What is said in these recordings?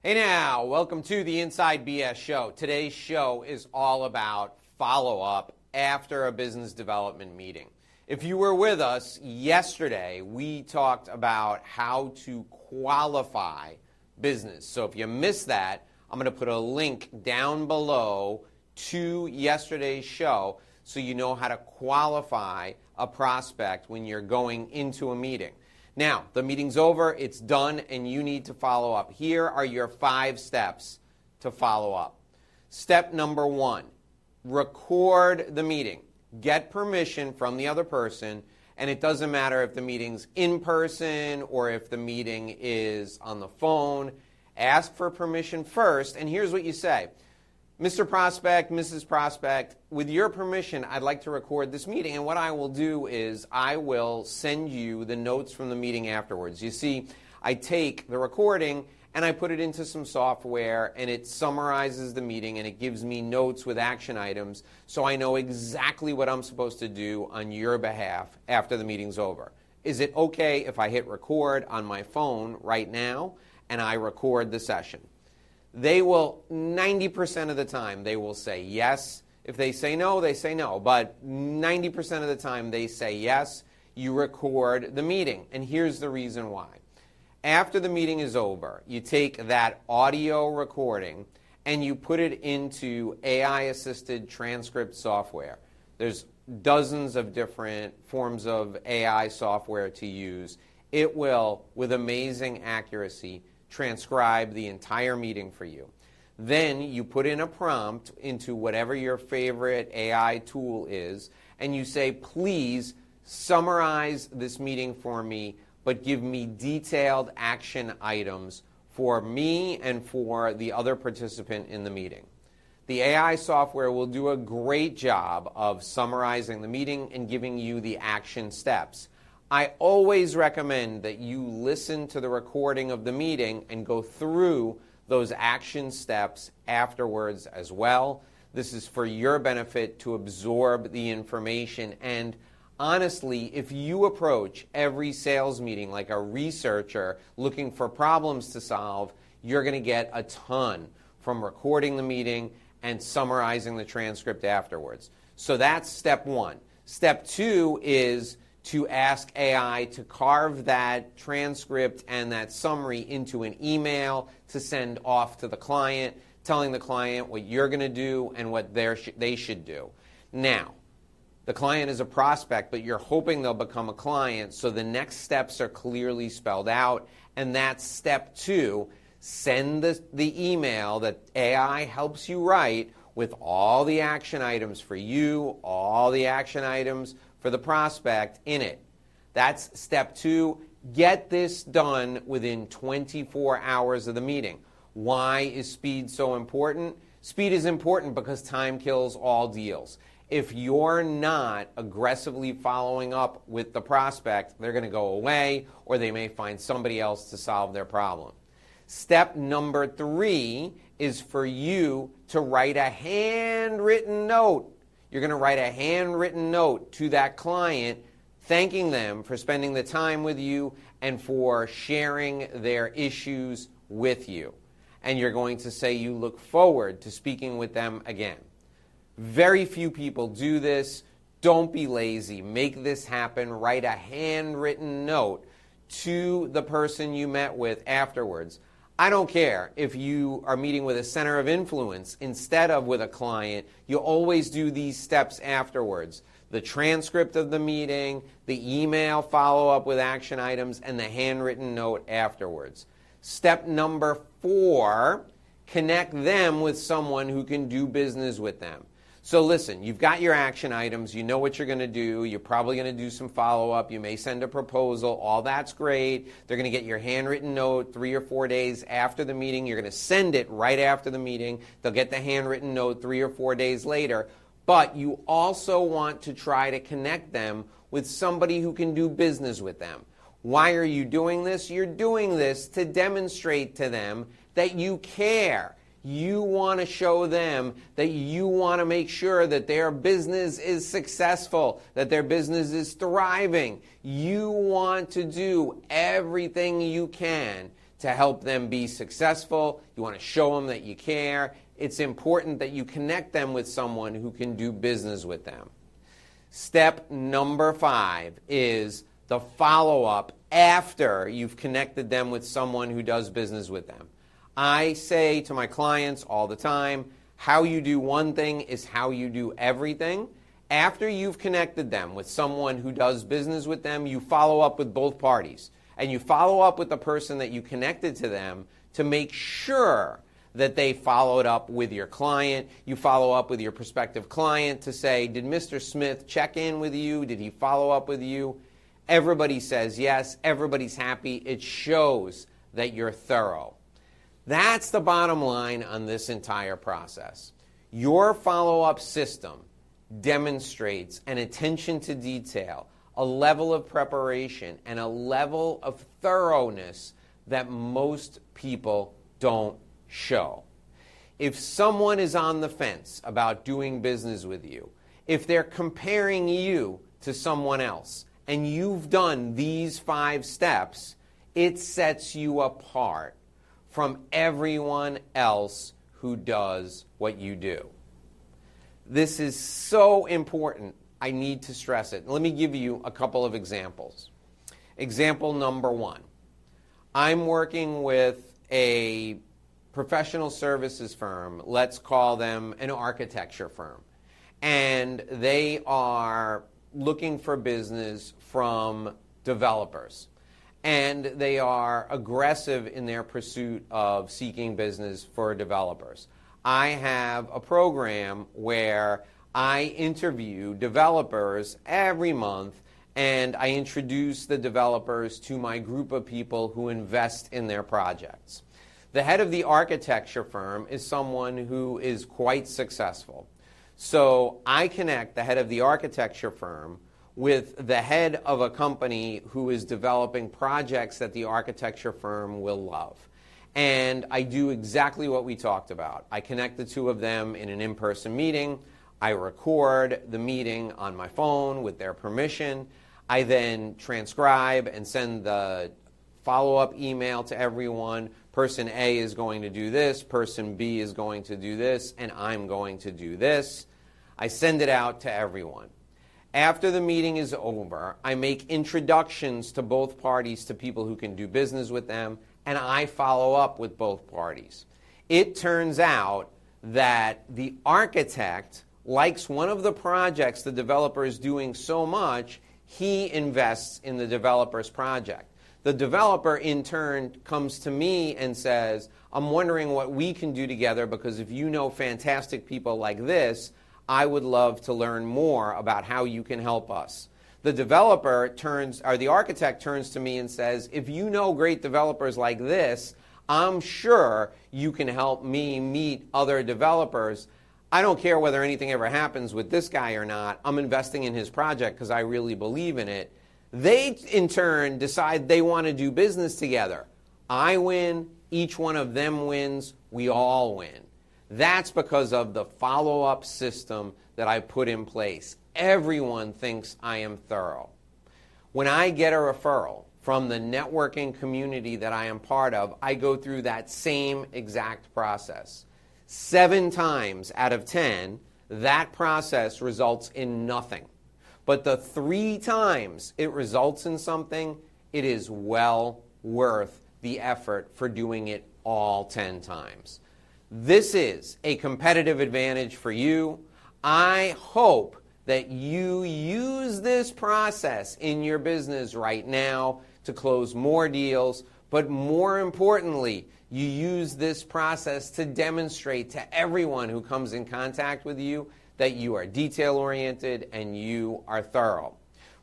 Hey now, welcome to the Inside BS Show. Today's show is all about follow-up after a business development meeting. If you were with us yesterday, we talked about how to qualify business. So if you missed that, I'm going to put a link down below to yesterday's show so you know how to qualify a prospect when you're going into a meeting. Now, the meeting's over, it's done, and you need to follow up. Here are your 5 steps to follow up. Step number 1, record the meeting. Get permission from the other person, and it doesn't matter if the meeting's in person or if the meeting is on the phone. Ask for permission first, and here's what you say. Mr. Prospect, Mrs. Prospect, with your permission, I'd like to record this meeting. And what I will do is I will send you the notes from the meeting afterwards. You see, I take the recording and I put it into some software and it summarizes the meeting and it gives me notes with action items so I know exactly what I'm supposed to do on your behalf after the meeting's over. Is it okay if I hit record on my phone right now and I record the session? They will, 90% of the time, they will say yes. If they say no, they say no. But 90% of the time, they say yes. You record the meeting. And here's the reason why. After the meeting is over, you take that audio recording and you put it into AI-assisted transcript software. There's dozens of different forms of AI software to use. It will, with amazing accuracy, transcribe the entire meeting for you. Then you put in a prompt into whatever your favorite AI tool is, and you say, please summarize this meeting for me, but give me detailed action items for me and for the other participant in the meeting. The AI software will do a great job of summarizing the meeting and giving you the action steps. I always recommend that you listen to the recording of the meeting and go through those action steps afterwards as well. This is for your benefit to absorb the information. And honestly, if you approach every sales meeting like a researcher looking for problems to solve, you're going to get a ton from recording the meeting and summarizing the transcript afterwards. So that's step 1. Step 2 is to ask AI to carve that transcript and that summary into an email to send off to the client, telling the client what you're going to do and what they should do. Now, the client is a prospect, but you're hoping they'll become a client, so the next steps are clearly spelled out, and that's step 2. Send the email that AI helps you write with all the action items for you, all the action items for the prospect in it. That's step 2. Get this done within 24 hours of the meeting. Why is speed so important? Speed is important because time kills all deals. If you're not aggressively following up with the prospect, they're going to go away or they may find somebody else to solve their problem. Step number 3 is for you to write a handwritten note. You're going to write a handwritten note to that client thanking them for spending the time with you and for sharing their issues with you. And you're going to say you look forward to speaking with them again. Very few people do this. Don't be lazy. Make this happen. Write a handwritten note to the person you met with afterwards. I don't care if you are meeting with a center of influence instead of with a client. You always do these steps afterwards. The transcript of the meeting, the email follow-up with action items, and the handwritten note afterwards. Step number 4, connect them with someone who can do business with them. So listen, you've got your action items, you know what you're going to do, you're probably going to do some follow-up, you may send a proposal, all that's great. They're going to get your handwritten note 3 or 4 days after the meeting. You're going to send it right after the meeting. They'll get the handwritten note 3 or 4 days later. But you also want to try to connect them with somebody who can do business with them. Why are you doing this? You're doing this to demonstrate to them that you care. You want to show them that you want to make sure that their business is successful, that their business is thriving. You want to do everything you can to help them be successful. You want to show them that you care. It's important that you connect them with someone who can do business with them. Step number 5 is the follow-up after you've connected them with someone who does business with them. I say to my clients all the time, how you do one thing is how you do everything. After you've connected them with someone who does business with them, you follow up with both parties. And you follow up with the person that you connected to them to make sure that they followed up with your client. You follow up with your prospective client to say, did Mr. Smith check in with you? Did he follow up with you? Everybody says yes. Everybody's happy. It shows that you're thorough. That's the bottom line on this entire process. Your follow-up system demonstrates an attention to detail, a level of preparation, and a level of thoroughness that most people don't show. If someone is on the fence about doing business with you, if they're comparing you to someone else, and you've done these 5 steps, it sets you apart from everyone else who does what you do. This is so important. I need to stress it. Let me give you a couple of examples. Example number 1. I'm working with a professional services firm. Let's call them an architecture firm. And they are looking for business from developers. And they are aggressive in their pursuit of seeking business for developers. I have a program where I interview developers every month, and I introduce the developers to my group of people who invest in their projects. The head of the architecture firm is someone who is quite successful. So I connect the head of the architecture firm with the head of a company who is developing projects that the architecture firm will love. And I do exactly what we talked about. I connect the two of them in an in-person meeting. I record the meeting on my phone with their permission. I then transcribe and send the follow-up email to everyone. Person A is going to do this, person B is going to do this, and I'm going to do this. I send it out to everyone. After the meeting is over, I make introductions to both parties to people who can do business with them, and I follow up with both parties. It turns out that the architect likes one of the projects the developer is doing so much, he invests in the developer's project. The developer, in turn, comes to me and says, I'm wondering what we can do together because if you know fantastic people like this, I would love to learn more about how you can help us. The the architect turns to me and says, if you know great developers like this, I'm sure you can help me meet other developers. I don't care whether anything ever happens with this guy or not. I'm investing in his project because I really believe in it. They, in turn, decide they want to do business together. I win. Each one of them wins. We all win. That's because of the follow-up system that I put in place. Everyone thinks I am thorough. When I get a referral from the networking community that I am part of, I go through that same exact process. 7 times out of 10, that process results in nothing. But the 3 times it results in something, it is well worth the effort for doing it all 10 times. This is a competitive advantage for you. I hope that you use this process in your business right now to close more deals, but more importantly, you use this process to demonstrate to everyone who comes in contact with you that you are detail-oriented and you are thorough.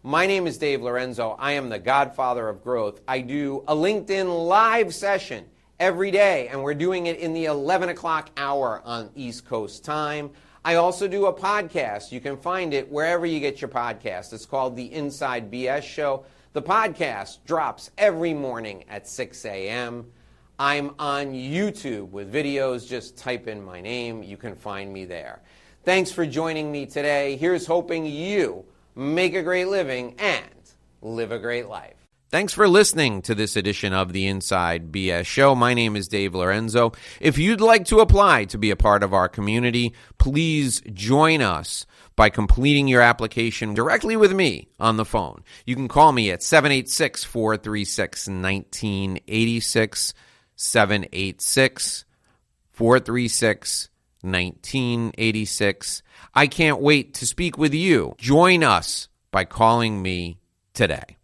My name is Dave Lorenzo. I am the godfather of growth. I do a LinkedIn live session every day, and we're doing it in the 11 o'clock hour on East Coast time. I also do a podcast. You can find it wherever you get your podcast. It's called The Inside BS Show. The podcast drops every morning at 6 a.m. I'm on YouTube with videos. Just type in my name. You can find me there. Thanks for joining me today. Here's hoping you make a great living and live a great life. Thanks for listening to this edition of the Inside BS Show. My name is Dave Lorenzo. If you'd like to apply to be a part of our community, please join us by completing your application directly with me on the phone. You can call me at 786-436-1986, 786-436-1986. I can't wait to speak with you. Join us by calling me today.